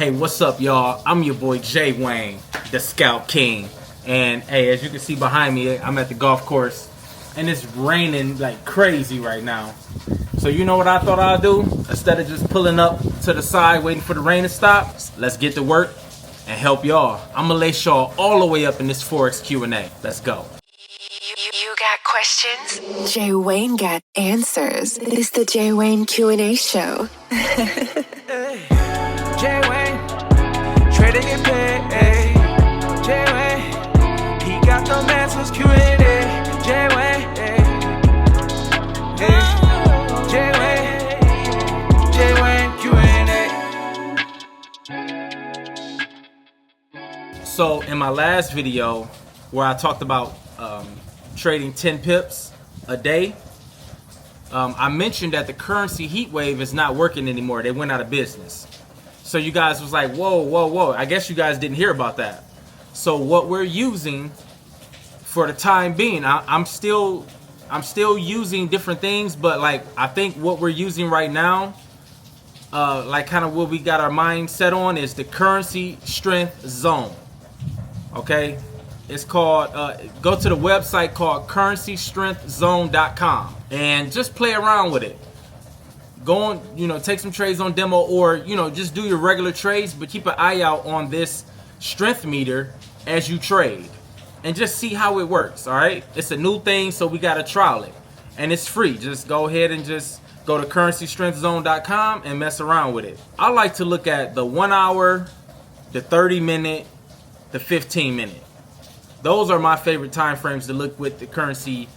Hey, what's up, y'all? I'm your boy Jay Wayne, the Scout King. And hey, as you can see behind me, I'm at the golf course and it's raining like crazy right now. So you know what I thought I'd do? Instead of just pulling up to the side waiting for the rain to stop, let's get to work and help y'all. I'm gonna lace y'all all the way up in this Forex Q&A. Let's go. You got questions? Jay Wayne got answers. It's the Jay Wayne Q&A show. Jay Wayne, trader get paid. Jay Wayne, he got the answers. Q&A. Jay Wayne, Jay Wayne, Jay Wayne Q&A. So in my last video, where I talked about trading 10 pips a day, I mentioned that the currency Heatwave is not working anymore. They went out of business. So you guys was like, whoa. I guess you guys didn't hear about that. So what we're using for the time being, I'm still using different things, but like I think what we're using right now, like kind of what we got our mind set on, is the currency strength zone. Okay, it's called. Go to the website called currencystrengthzone.com and just play around with it. Go on, take some trades on demo, or just do your regular trades, but keep an eye out on this strength meter as you trade and just see how it works. All right, it's a new thing, so we got to trial it, and it's free. Just go ahead and just go to currencystrengthzone.com and mess around with it. I like to look at the 1 hour, the 30-minute, the 15-minute. Those are my favorite time frames to look with the currency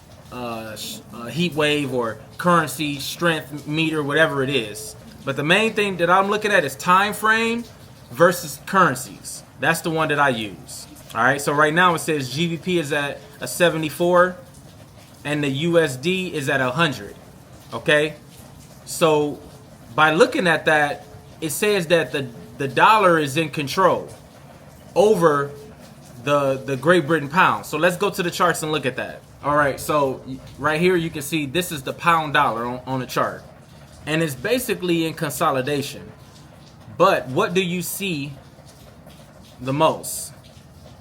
heat wave or currency strength meter, whatever it is. But the main thing that I'm looking at is time frame versus currencies. That's the one that I use. All right, so right now it says GBP is at a 74 and the USD is at 100. Okay, so by looking at that, it says that the dollar is in control over the Great Britain pound. So let's go to the charts and look at that. All right, so right here you can see this is the pound dollar on the chart, and it's basically in consolidation. But what do you see the most,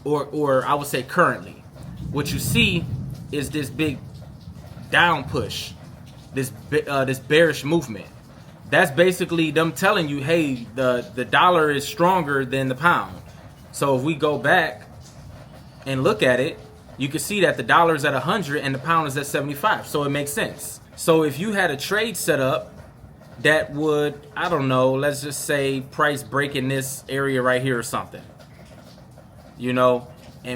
or I would say currently, what you see is this big down push, this bearish movement. That's basically them telling you, hey, the dollar is stronger than the pound. So if we go back and look at it, you can see that the dollar is at 100 and the pound is at 75. So it makes sense. So if you had a trade set up that would, I don't know, let's just say price break in this area right here or something, and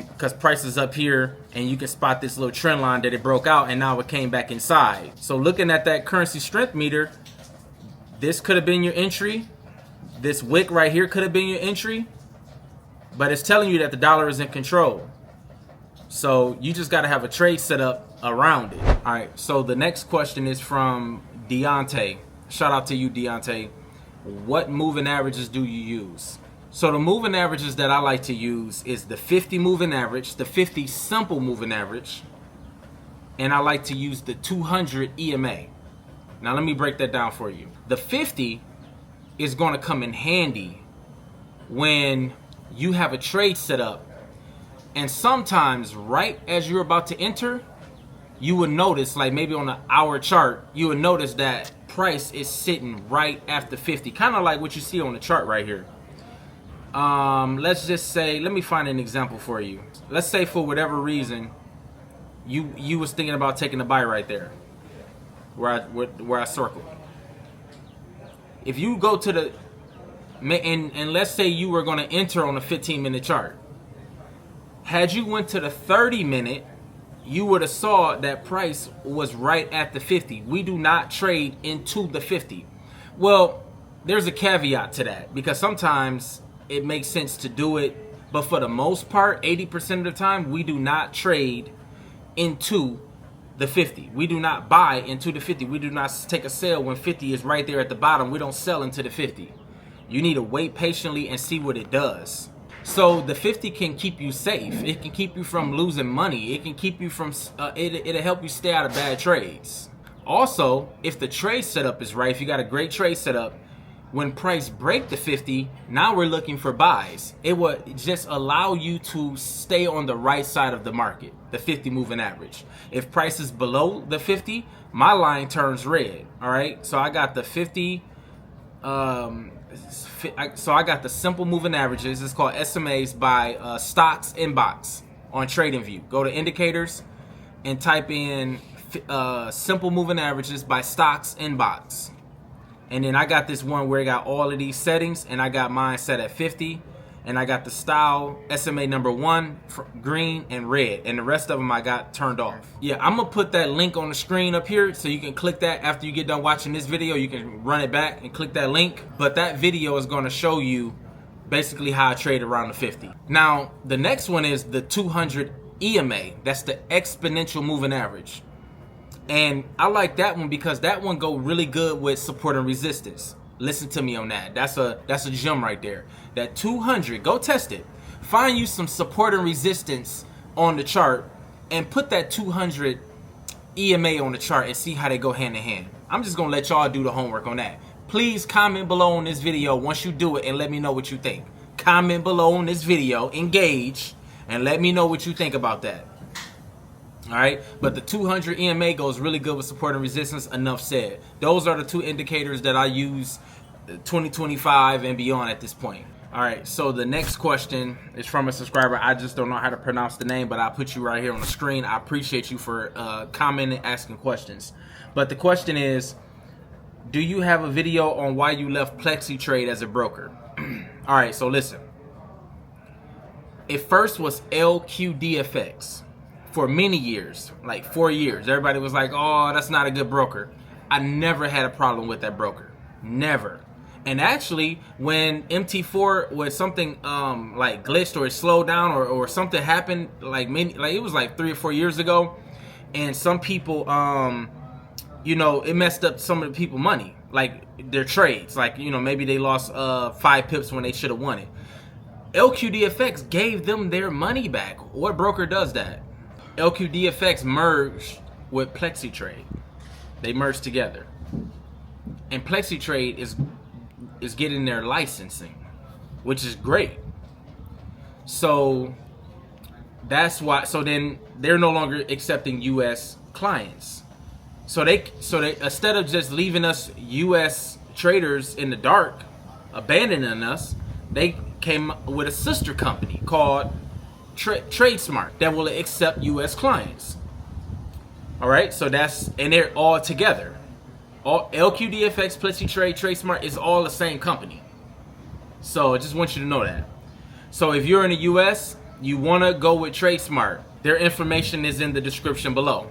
because price is up here and you can spot this little trend line that it broke out and now it came back inside. So looking at that currency strength meter, this could have been your entry. This wick right here could have been your entry, but it's telling you that the dollar is in control. So you just got to have a trade set up around it. All right, so the next question is from Deontay. Shout out to you, Deontay. What moving averages do you use? So the moving averages that I like to use is the 50 moving average, the 50 simple moving average, and I like to use the 200 EMA. Now let me break that down for you. The 50 is going to come in handy when you have a trade set up, and sometimes right as you're about to enter, you would notice, like maybe on an hour chart, you would notice that price is sitting right after 50, kind of like what you see on the chart right here. Let's just say, let me find an example for you. Let's say for whatever reason you was thinking about taking a buy right there where I circled. If you go to the and let's say you were going to enter on a 15-minute chart. Had you went to the 30-minute, you would have saw that price was right at the 50. We do not trade into the 50. Well, there's a caveat to that, because sometimes it makes sense to do it, but for the most part, 80% of the time, we do not trade into the 50. We do not buy into the 50. We do not take a sell when 50 is right there at the bottom. We don't sell into the 50. You need to wait patiently and see what it does. So the 50 can keep you safe. It can keep you from losing money. It can keep you from, it'll help you stay out of bad trades. Also, if the trade setup is right, if you got a great trade setup, When price break the 50, now we're looking for buys. It would just allow you to stay on the right side of the market, the 50 moving average. If price is below the 50, my line turns red. All right, so I got the 50. So I got the simple moving averages. It's called SMAs by Stocks Inbox on TradingView. Go to indicators and type in simple moving averages by Stocks Inbox. And then I got this one where I got all of these settings, and I got mine set at 50. And I got the style SMA number 1, green and red, and the rest of them I got turned off. Yeah, I'm gonna put that link on the screen up here so you can click that after you get done watching this video. You can run it back and click that link. But that video is gonna show you basically how I trade around the 50. Now, the next one is the 200 EMA. That's the exponential moving average. And I like that one because that one go really good with support and resistance. Listen to me on that. That's a gem right there. That 200, go test it. Find you some support and resistance on the chart and put that 200 EMA on the chart and see how they go hand in hand. I'm just gonna let y'all do the homework on that. Please comment below on this video once you do it and let me know what you think. Comment below on this video, engage, and let me know what you think about that. All right, but the 200 EMA goes really good with support and resistance. Enough said. Those are the two indicators that I use 2025 and beyond at this point. All right, so the next question is from a subscriber. I just don't know how to pronounce the name, but I'll put you right here on the screen. I appreciate you for commenting, asking questions. But the question is, do you have a video on why you left Plexi Trade as a broker? All right, so listen. It first was LQDFX. For many years, like 4 years, everybody was like, oh, that's not a good broker. I never had a problem with that broker. Never. And actually, when MT4 was something like glitched or it slowed down or something happened, like it was like 3 or 4 years ago, and some people, it messed up some of the people money, like their trades. Like, maybe they lost 5 pips when they should have won it. LQDFX gave them their money back. What broker does that? LQDFX merged with Plexi Trade. They merged together, and Plexi Trade is getting their licensing, which is great. So that's why. So then they're no longer accepting U.S. clients. So they instead of just leaving us U.S. traders in the dark, abandoning us, they came with a sister company called TradeSmart that will accept U.S. clients. All right, so and they're all together. All LQDFX, Plexi Trade, TradeSmart is all the same company. So I just want you to know that. So if you're in the U.S., you want to go with TradeSmart. Their information is in the description below.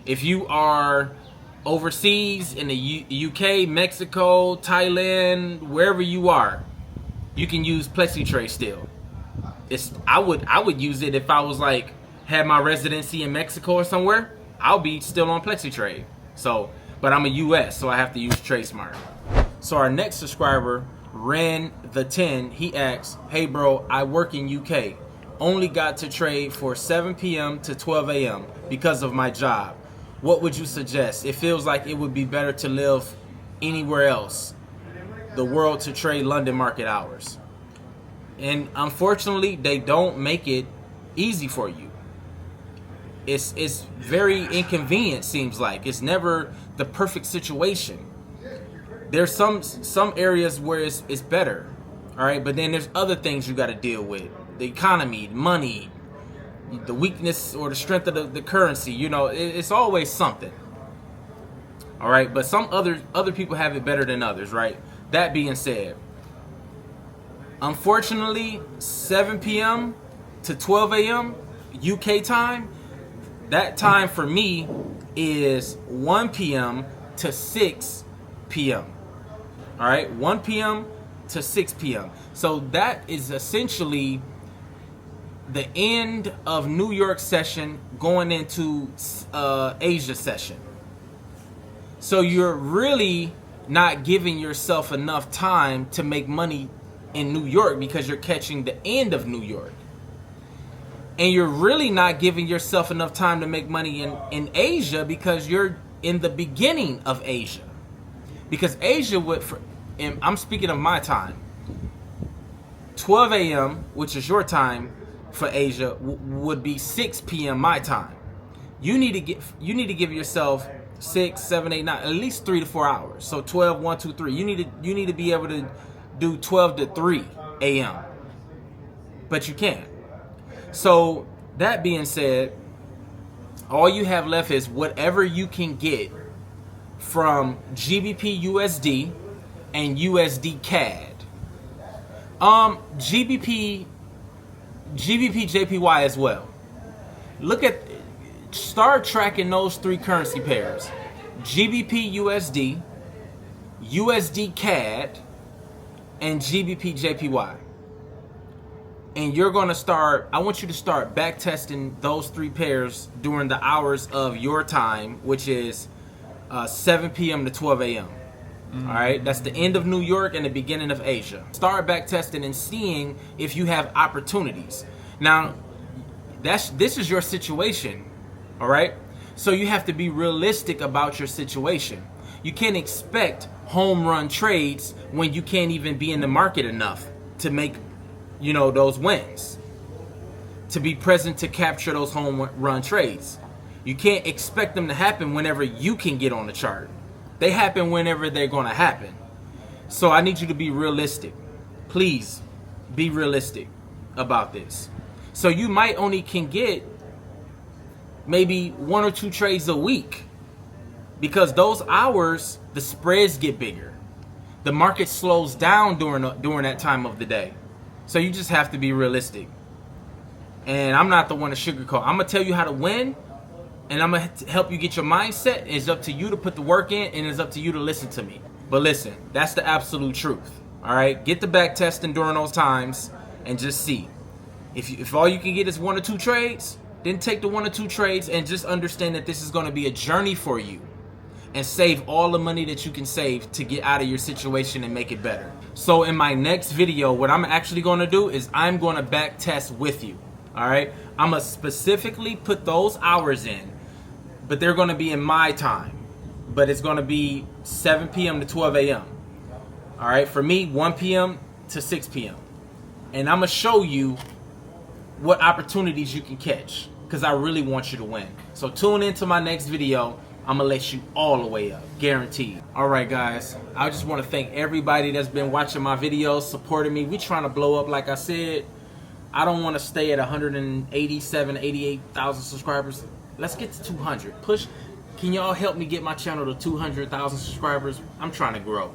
If you are overseas in the UK, Mexico, Thailand, wherever you are, you can use Plexi Trade still. I would use it if I was like had my residency in Mexico or somewhere. I'll be still on Plexi Trade. So, but I'm a US, so I have to use TradeSmart. So our next subscriber, Ren the 10, he asks, "Hey bro, I work in UK. Only got to trade for 7 p.m. to 12 a.m. because of my job. What would you suggest? It feels like it would be better to live anywhere else. The world to trade London market hours." And unfortunately, they don't make it easy for you. It's very inconvenient, seems like. It's never the perfect situation. There's some areas where it's better, all right? But then there's other things you got to deal with. The economy, money, the weakness or the strength of the currency. It's always something, all right? But some other people have it better than others, right? That being said, unfortunately, 7 p.m. to 12 a.m. UK time, that time for me is 1 p.m. to 6 p.m. All right, 1 p.m. to 6 p.m. So that is essentially the end of New York session going into Asia session. So you're really not giving yourself enough time to make money in New York because you're catching the end of New York. And you're really not giving yourself enough time to make money in Asia because you're in the beginning of Asia. Because Asia and I'm speaking of my time, 12 a.m., which is your time for Asia, would be 6 p.m. my time. You need to give yourself 6, 7, 8, 9, at least 3 to 4 hours. So 12, 1, 2, 3. You need to be able to do 12 to 3 a.m. But you can't. So that being said, all you have left is whatever you can get from GBP USD and USD CAD. GBP JPY as well. Start tracking those three currency pairs: GBP USD, USD CAD, and GBP JPY. And you're going to I want you to start back testing those three pairs during the hours of your time, which is 7 p.m. to 12 a.m. All right, that's the end of New York and the beginning of Asia. Start back testing and seeing if you have opportunities. Now, this is your situation, all right? So you have to be realistic about your situation. You can't expect home run trades when you can't even be in the market enough to make, those wins, to be present to capture those home run trades. You can't expect them to happen whenever you can get on the chart. They happen whenever they're going to happen. So I need you to be realistic. Please be realistic about this. So you might only can get maybe 1 or 2 trades a week, because those hours, the spreads get bigger. The market slows down during that time of the day. So you just have to be realistic. And I'm not the one to sugarcoat. I'm going to tell you how to win, and I'm going to help you get your mindset. It's up to you to put the work in, and it's up to you to listen to me. But listen, that's the absolute truth. All right? Get the back testing during those times and just see. If all you can get is 1 or 2 trades, then take the 1 or 2 trades and just understand that this is going to be a journey for you, and save all the money that you can save to get out of your situation and make it better. So in my next video, what I'm actually going to do is I'm going to back test with you. All right? I'm going to specifically put those hours in, but they're going to be in my time. But it's going to be 7 p.m. to 12 a.m. All right? For me, 1 p.m. to 6 p.m. And I'm going to show you what opportunities you can catch, because I really want you to win. So tune into my next video. I'm going to let you all the way up. Guaranteed. All right, guys. I just want to thank everybody that's been watching my videos, supporting me. We're trying to blow up, like I said. I don't want to stay at 187, 88,000 subscribers. Let's get to 200. Push. Can y'all help me get my channel to 200,000 subscribers? I'm trying to grow.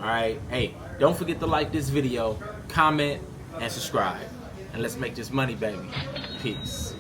All right. Hey, don't forget to like this video, comment, and subscribe. And let's make this money, baby. Peace.